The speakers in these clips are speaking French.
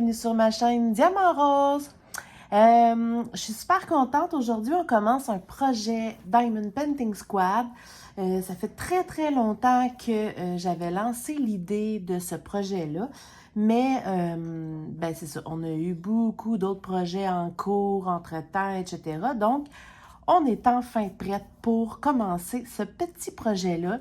bienvenue sur ma chaîne Diamant Rose. Je suis super contente. Aujourd'hui, on commence un projet Diamond Painting Squad. Ça fait très longtemps que j'avais lancé l'idée de ce projet-là. Mais, ben c'est ça, on a eu beaucoup d'autres projets en cours, entre-temps, etc. Donc, on est enfin prête pour commencer ce petit projet-là.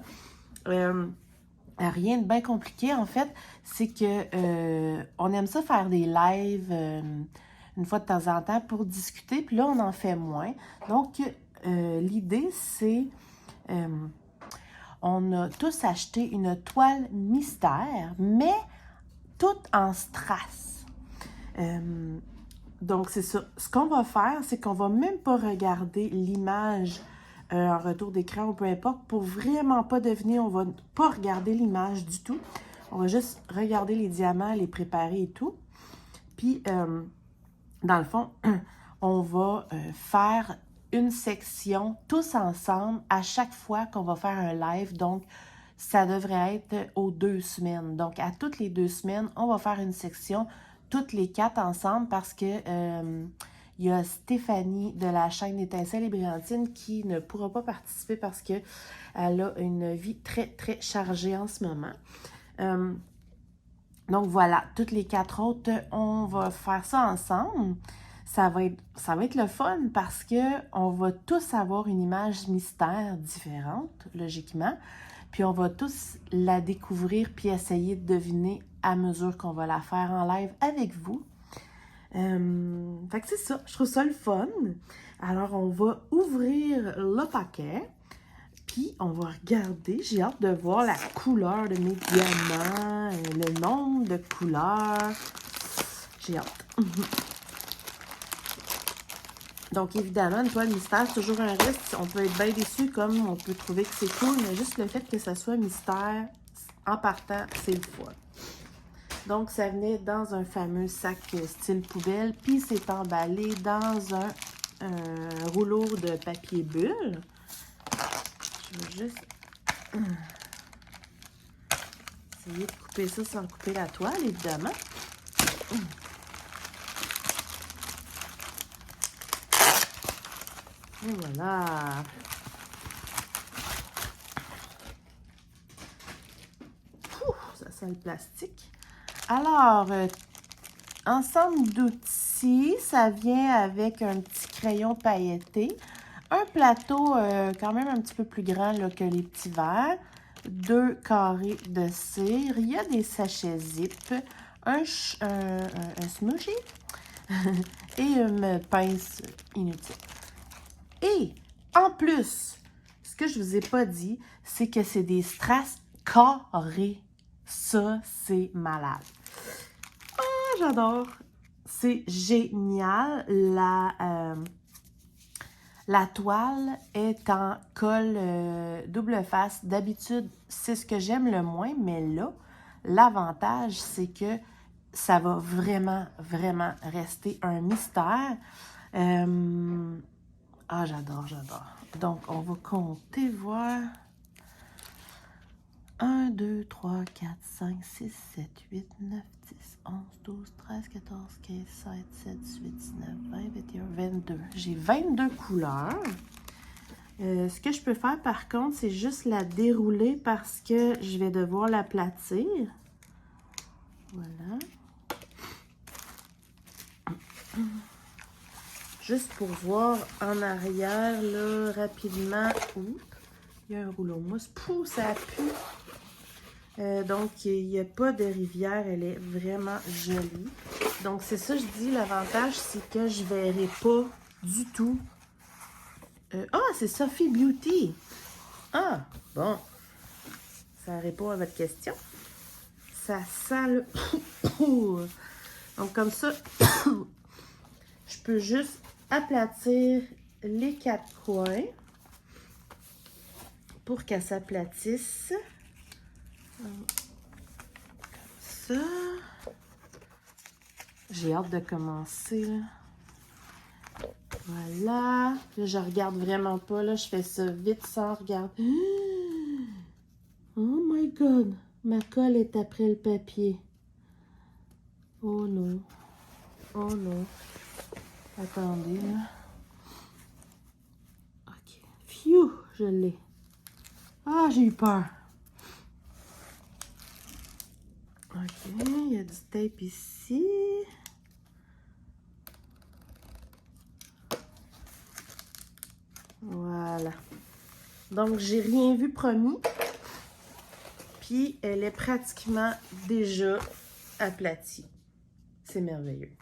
Rien de bien compliqué, en fait, c'est que on aime ça faire des lives une fois de temps en temps pour discuter, puis là, on en fait moins. Donc, l'idée, c'est, on a tous acheté une toile mystère, mais toute en strass. Donc, c'est ça. Ce qu'on va faire, c'est qu'on va même pas regarder l'image en retour d'écran ou peu importe, pour vraiment pas deviner, on va pas regarder l'image du tout. On va juste regarder les diamants, les préparer et tout. Puis, dans le fond, on va faire une section tous ensemble à chaque fois qu'on va faire un live. Donc, ça devrait être aux 2 semaines. Donc, à toutes les 2 semaines, on va faire une section, toutes les 4 ensemble, parce que il y a Stéphanie de la chaîne Étincelle et Brillantine qui ne pourra pas participer parce qu'elle a une vie très chargée en ce moment. Donc voilà, toutes les 4 autres, on va faire ça ensemble. Ça va être le fun parce qu'on va tous avoir une image mystère différente, logiquement. Puis on va tous la découvrir puis essayer de deviner à mesure qu'on va la faire en live avec vous. Fait que c'est ça, je trouve ça le fun. Alors, on va ouvrir le paquet, puis on va regarder. J'ai hâte de voir la couleur de mes diamants, le nombre de couleurs. J'ai hâte. Donc, évidemment, une toile mystère, c'est toujours un risque. On peut être bien déçu, comme on peut trouver que c'est cool, mais juste le fait que ça soit mystère, en partant, c'est le fun. Donc, ça venait dans un fameux sac style poubelle, puis c'est emballé dans un rouleau de papier bulle. Je vais juste essayer de couper ça sans couper la toile, évidemment. Et voilà. Ça sent le plastique. Alors, ensemble d'outils, ça vient avec un petit crayon pailleté, un plateau quand même un petit peu plus grand là, que les petits verres, 2 carrés de cire, il y a des sachets zip, un smoothie et une pince inutile. Et en plus, ce que je vous ai pas dit, c'est que c'est des strass carrés. Ça, c'est malade. Ah, j'adore. C'est génial. La toile est en colle double face. D'habitude, c'est ce que j'aime le moins, mais là, l'avantage, c'est que ça va vraiment rester un mystère. Ah, j'adore. Donc, on va compter, voir. 1, 2, 3, 4, 5, 6, 7, 8, 9, 10, 11, 12, 13, 14, 15, 16, 17, 18, 19, 20, 21, 22. J'ai 22 couleurs. Ce que je peux faire, par contre, c'est juste la dérouler parce que je vais devoir l'aplatir. Voilà. Juste pour voir en arrière, là, rapidement. Oups, il y a un rouleau mousse. Pouh, ça pue. Donc, il n'y a pas de rivière. Elle est vraiment jolie. Donc, c'est ça, je dis. L'avantage, c'est que je ne verrai pas du tout. C'est Sophie Beauty. Ah, bon. Ça répond à votre question. Ça sent le... Donc, comme ça, je peux juste aplatir les 4 coins pour qu'elle s'aplatisse. Comme ça. J'ai hâte de commencer, là. Voilà. Là, je regarde vraiment pas, là. Je fais ça vite sans regarder. Oh my God! Ma colle est après le papier. Oh non. Oh non. Attendez, là. OK. Phew, je l'ai. Ah, j'ai eu peur. OK, il y a du tape ici. Voilà. Donc, j'ai rien vu promis. Puis, elle est pratiquement déjà aplatie. C'est merveilleux.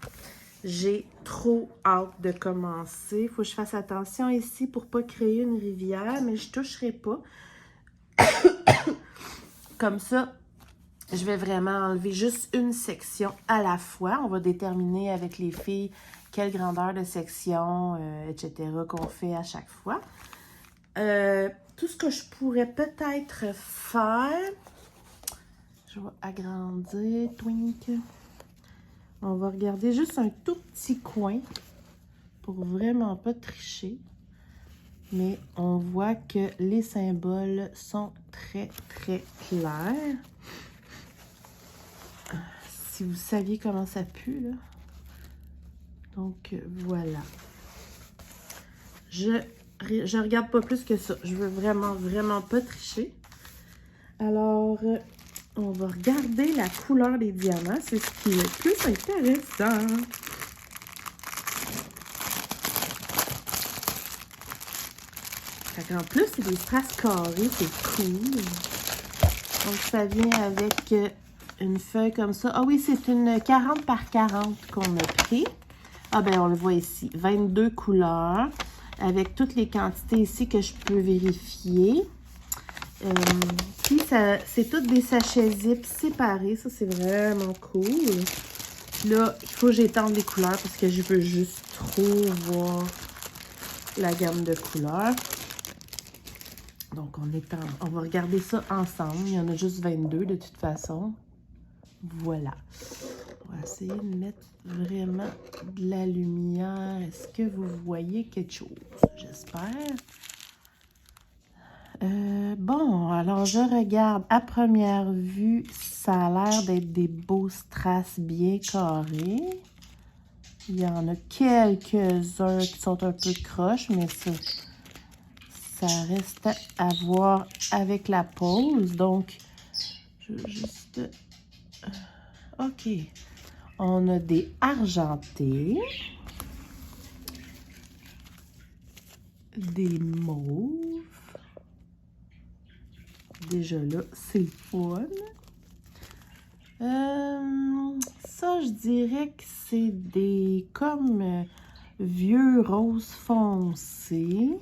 J'ai trop hâte de commencer. Il faut que je fasse attention ici pour ne pas créer une rivière, mais je ne toucherai pas. Comme ça, je vais vraiment enlever juste une section à la fois. On va déterminer avec les filles quelle grandeur de section, etc. qu'on fait à chaque fois. Tout ce que je pourrais peut-être faire, je vais agrandir, twink. On va regarder juste un tout petit coin pour vraiment pas tricher. Mais on voit que les symboles sont très, très clairs. Si vous saviez comment ça pue, là. Donc, voilà. Je regarde pas plus que ça. Je veux vraiment, vraiment pas tricher. Alors, on va regarder la couleur des diamants. C'est ce qui est le plus intéressant. En plus, c'est des strass carrés. C'est cool. Donc, ça vient avec une feuille comme ça. Ah oui, c'est une 40 par 40 qu'on a pris. Ah ben, on le voit ici. 22 couleurs. Avec toutes les quantités ici que je peux vérifier. Puis, c'est toutes des sachets zip séparés. Ça, c'est vraiment cool. Là, il faut que j'étende les couleurs parce que je veux juste trop voir la gamme de couleurs. Donc, on va regarder ça ensemble. Il y en a juste 22 de toute façon. Voilà. On va essayer de mettre vraiment de la lumière. Est-ce que vous voyez quelque chose? J'espère. Bon, alors je regarde. À première vue, ça a l'air d'être des beaux strass bien carrés. Il y en a quelques-uns qui sont un peu croches, mais ça reste à voir avec la pose. Donc, je vais juste... OK. On a des argentés. Des mauves. Déjà là, c'est le fun. Ça, je dirais que c'est des comme vieux roses foncés.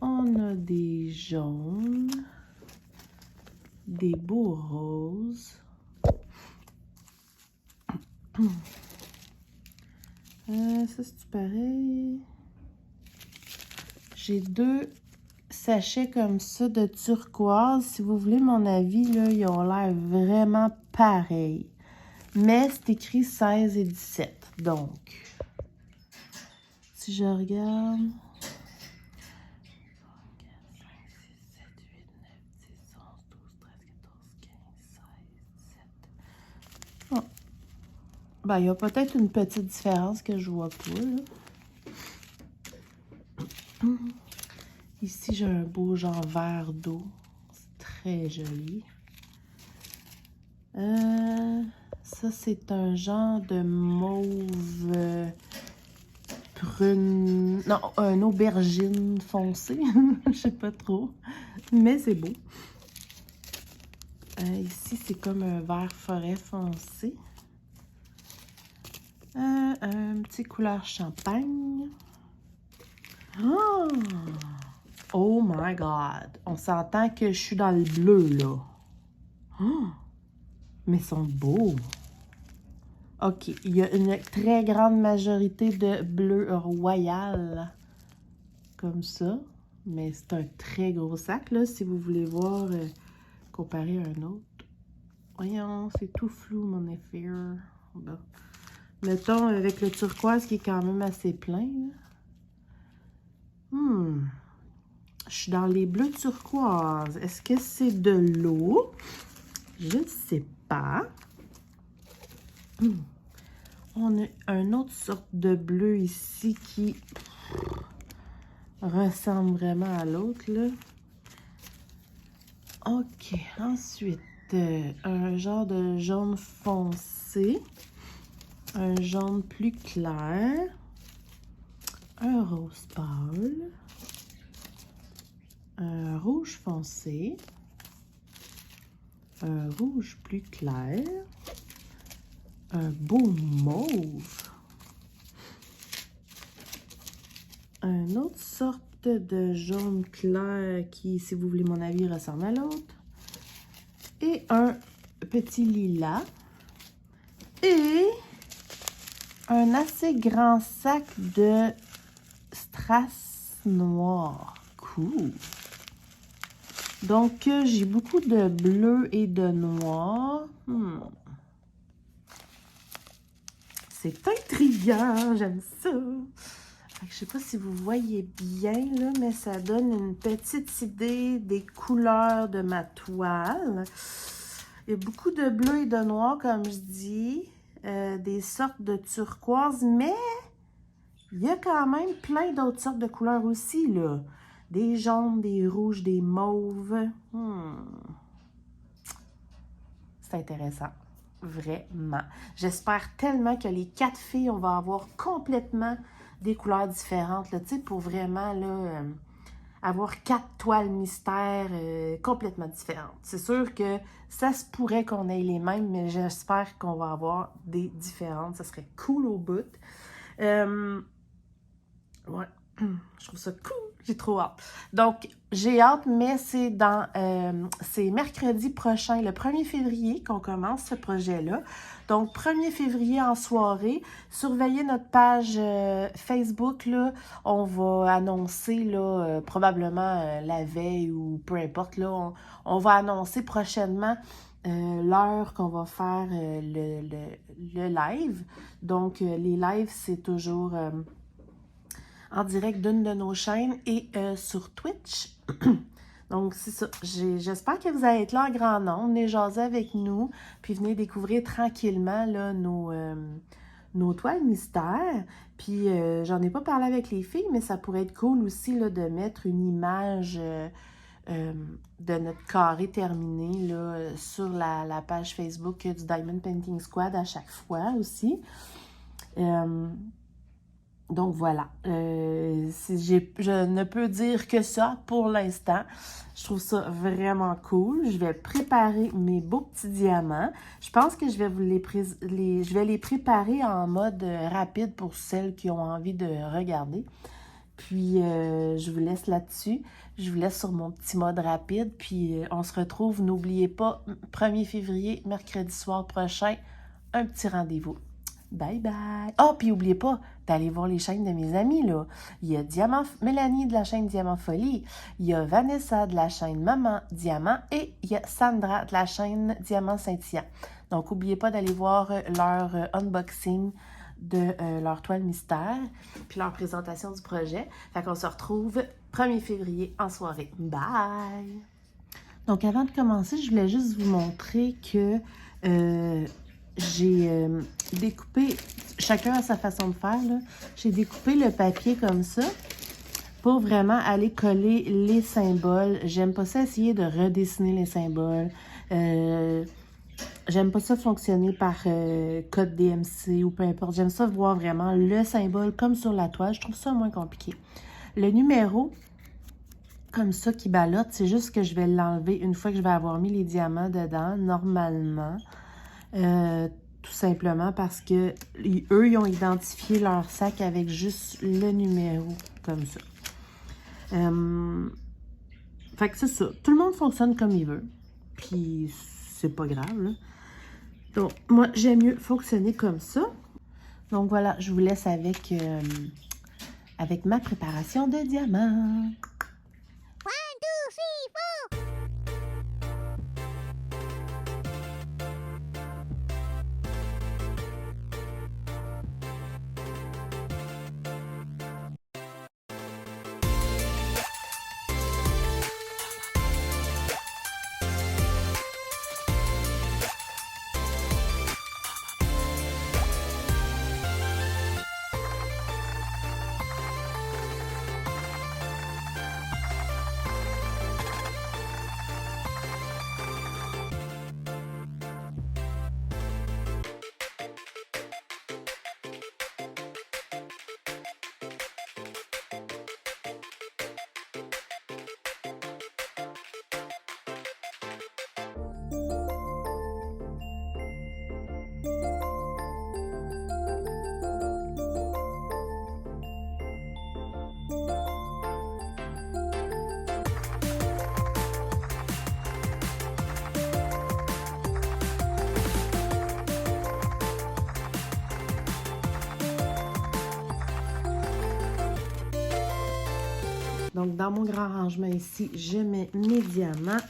On a des jaunes. Des beaux roses. Ça, c'est pareil. J'ai deux sachets comme ça de turquoise. Si vous voulez mon avis, là, ils ont l'air vraiment pareils. Mais c'est écrit 16 et 17. Donc, si je regarde... 4, 5, 6, 7, 8, 9, 10, 11, 12, 13, 14, 15, 16, 17. Oh. Ben, il y a peut-être une petite différence que je vois pas, là. Ici, j'ai un beau genre vert d'eau. C'est très joli. Ça, c'est un genre de mauve prune... Non, un aubergine foncé. Je sais pas trop. Mais c'est beau. Ici, c'est comme un vert forêt foncé. Un petit couleur champagne. Oh! Oh my God! On s'entend que je suis dans le bleu, là. Oh! Mais ils sont beaux! OK, il y a une très grande majorité de bleu royal. Comme ça. Mais c'est un très gros sac, là, si vous voulez voir comparé à un autre. Voyons, c'est tout flou, mon affaire. Bon. Mettons, avec le turquoise qui est quand même assez plein, là. Je suis dans les bleus turquoise. Est-ce que c'est de l'eau? Je ne sais pas. On a une autre sorte de bleu ici qui ressemble vraiment à l'autre, là. OK, ensuite, un genre de jaune foncé, un jaune plus clair, un rose pâle, un rouge foncé, un rouge plus clair, un beau mauve, une autre sorte de jaune clair qui, si vous voulez mon avis, ressemble à l'autre, et un petit lilas, et un assez grand sac de strass noir. Cool! Donc, j'ai beaucoup de bleu et de noir. C'est intriguant, j'aime ça. Je ne sais pas si vous voyez bien, là, mais ça donne une petite idée des couleurs de ma toile. Il y a beaucoup de bleu et de noir, comme je dis, des sortes de turquoise, mais il y a quand même plein d'autres sortes de couleurs aussi, là. Des jaunes, des rouges, des mauves. C'est intéressant. Vraiment. J'espère tellement que les 4 filles, on va avoir complètement des couleurs différentes, là, tu sais, pour vraiment, là, avoir 4 toiles mystères complètement différentes. C'est sûr que ça se pourrait qu'on ait les mêmes, mais j'espère qu'on va avoir des différentes. Ça serait cool au bout. Ouais, je trouve ça cool. J'ai trop hâte. Donc, j'ai hâte, mais c'est c'est mercredi prochain, le 1er février, qu'on commence ce projet-là. Donc, 1er février en soirée, surveillez notre page Facebook, là. On va annoncer, là, probablement la veille ou peu importe, là, on va annoncer prochainement l'heure qu'on va faire le live. Donc, les lives, c'est toujours en direct d'une de nos chaînes et sur Twitch. Donc, c'est ça. J'espère que vous allez être là en grand nombre. Venez jaser avec nous, puis venez découvrir tranquillement là, nos toiles mystères. Puis, j'en ai pas parlé avec les filles, mais ça pourrait être cool aussi là, de mettre une image de notre carré terminé là, sur la page Facebook du Diamond Painting Squad à chaque fois aussi. Donc voilà, je ne peux dire que ça pour l'instant. Je trouve ça vraiment cool. Je vais préparer mes beaux petits diamants. Je pense que je vais je vais les préparer en mode rapide pour celles qui ont envie de regarder. Puis je vous laisse là-dessus. Je vous laisse sur mon petit mode rapide. Puis on se retrouve, n'oubliez pas, 1er février, mercredi soir prochain, un petit rendez-vous. Bye bye! Ah, puis n'oubliez pas d'aller voir les chaînes de mes amis, là. Il y a Mélanie de la chaîne Diamant Folie, il y a Vanessa de la chaîne Maman Diamant et il y a Sandra de la chaîne Diamant Scintillant. Donc, n'oubliez pas d'aller voir leur unboxing de leur toile mystère puis leur présentation du projet. Fait qu'on se retrouve 1er février en soirée. Bye! Donc, avant de commencer, je voulais juste vous montrer que j'ai découpé, chacun à sa façon de faire, j'ai découpé le papier comme ça pour vraiment aller coller les symboles. J'aime pas ça essayer de redessiner les symboles. J'aime pas ça fonctionner par code DMC ou peu importe. J'aime ça voir vraiment le symbole comme sur la toile. Je trouve ça moins compliqué. Le numéro, comme ça, qui ballotte, c'est juste que je vais l'enlever une fois que je vais avoir mis les diamants dedans, normalement. Tout simplement parce que eux, ils ont identifié leur sac avec juste le numéro, comme ça. Fait que c'est ça. Tout le monde fonctionne comme il veut. Puis, c'est pas grave, là. Donc, moi, j'aime mieux fonctionner comme ça. Donc, voilà, je vous laisse avec ma préparation de diamants. Donc, dans mon grand rangement ici, je mets mes diamants.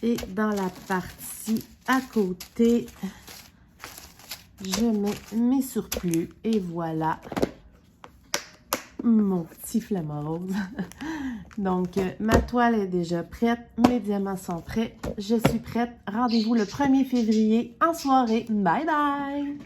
Et dans la partie à côté, je mets mes surplus. Et voilà mon petit flamant rose. Donc, ma toile est déjà prête. Mes diamants sont prêts. Je suis prête. Rendez-vous le 1er février en soirée. Bye bye!